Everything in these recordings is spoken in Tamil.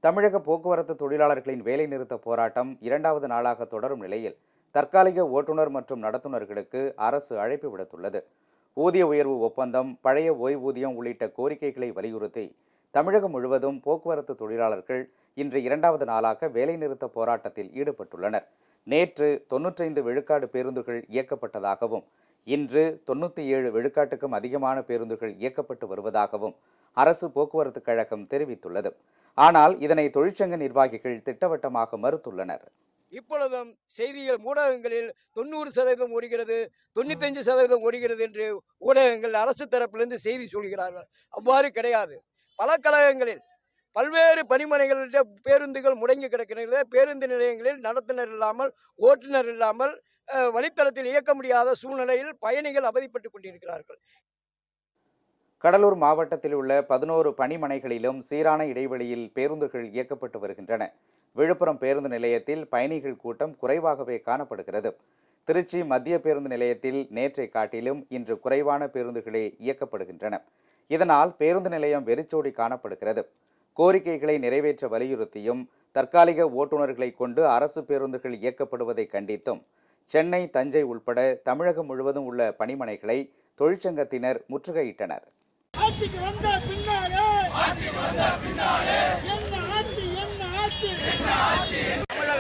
தமிழக போக்குவரத்து தொழிலாளர்களின் வேலைநிறுத்த போராட்டம் 2வது நாளாக தொடரும் நிலையில் தற்காலிக ஓட்டுநர் மற்றும் நடத்துனர்களுக்கு அரசு அழைப்பு விடுத்துள்ளது. ஊதிய உயர்வு ஒப்பந்தம், பழைய ஓய்வூதியம் உள்ளிட்ட கோரிக்கைகளை வலியுறுத்தி தமிழகம் முழுவதும் போக்குவரத்து தொழிலாளர்கள் இன்று 2வது நாளாக வேலைநிறுத்த போராட்டத்தில் ஈடுபட்டுள்ளனர். நேற்று 95 விழுக்காடு பேருந்துகள் இயக்கப்பட்டதாகவும் இன்று 97 விழுக்காட்டுக்கும் அதிகமான பேருந்துகள் இயக்கப்பட்டு வருவதாகவும் அரசு போக்குவரத்து கழகம் தெரிவித்துள்ளது. ஆனால் இதனை தொழிற்சங்க நிர்வாகிகள் திட்டவட்டமாக மறுத்துள்ளனர். இப்பொழுதும் செய்திகள் ஊடகங்களில் 90% ஓடுகிறது, 95% ஓடுகிறது என்று ஊடகங்கள் அரசு தரப்பிலிருந்து செய்தி சொல்கிறார்கள். அவ்வாறு கிடையாது. பல கழகங்களில் பல்வேறு பணிமனைகளில் பேருந்துகள் முடங்கி கிடக்கிறது. பேருந்து நிலையங்களில் நடத்துனர் இல்லாமல், ஓட்டுநர் இல்லாமல் வழித்தடத்தில் இயக்க முடியாத சூழ்நிலையில் பயணிகள் அவதிப்பட்டு கொண்டிருக்கிறார்கள். கடலூர் மாவட்டத்தில் உள்ள 11 பணிமனைகளிலும் சீரான இடைவெளியில் பேருந்துகள் இயக்கப்பட்டு வருகின்றன. விழுப்புரம் பேருந்து நிலையத்தில் பயணிகள் கூட்டம் குறைவாகவே காணப்படுகிறது. திருச்சி மத்திய பேருந்து நிலையத்தில் நேற்றை காட்டிலும் இன்று குறைவான பேருந்துகளே இயக்கப்படுகின்றன. இதனால் பேருந்து நிலையம் வெறிச்சோடி காணப்படுகிறது. கோரிக்கைகளை நிறைவேற்ற வலியுறுத்தியும் தற்காலிக ஓட்டுநர்களை கொண்டு அரசு பேருந்துகள் இயக்கப்படுவதை கண்டித்தும் சென்னை, தஞ்சை உள்பட தமிழகம் முழுவதும் உள்ள பணிமனைகளை தொழிற்சங்கத்தினர் முற்றுகையிட்டனர்.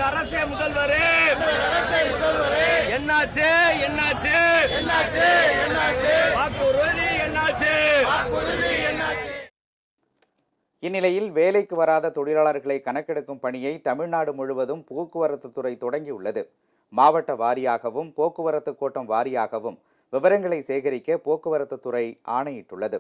அரசே முதல்வரே, என்னாச்சு என்னாச்சு வாக்குறுதி என்னாச்சு? இந்நிலையில் வேலைக்கு வராத தொழிலாளர்களை கணக்கெடுக்கும் பணியை தமிழ்நாடு முழுவதும் போக்குவரத்து துறை தொடங்கியுள்ளது. மாவட்ட வாரியாகவும் போக்குவரத்து கோட்டம் வாரியாகவும் விவரங்களை சேகரிக்க போக்குவரத்து துறை ஆணையிட்டுள்ளது.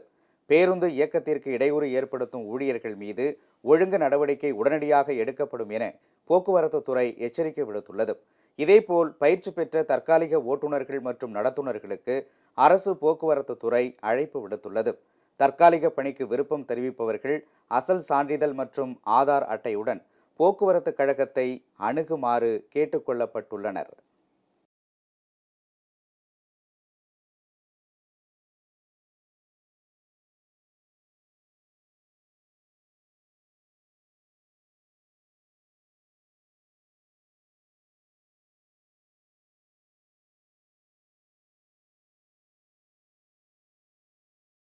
பேருந்து இயக்கத்திற்கு இடையூறு ஏற்படுத்தும் ஊழியர்கள் மீது ஒழுங்கு நடவடிக்கை உடனடியாக எடுக்கப்படும் என போக்குவரத்து துறை எச்சரிக்கை விடுத்துள்ளது. இதேபோல் பயிற்சி பெற்ற தற்காலிக ஓட்டுநர்கள் மற்றும் நடத்துனர்களுக்கு அரசு போக்குவரத்து துறை அழைப்பு விடுத்துள்ளது. தற்காலிக பணிக்கு விருப்பம் தெரிவிப்பவர்கள் அசல் சான்றிதழ் மற்றும் ஆதார் அட்டையுடன் போக்குவரத்து கழகத்தை அணுகுமாறு கேட்டுக்கொள்ளப்பட்டுள்ளனர்.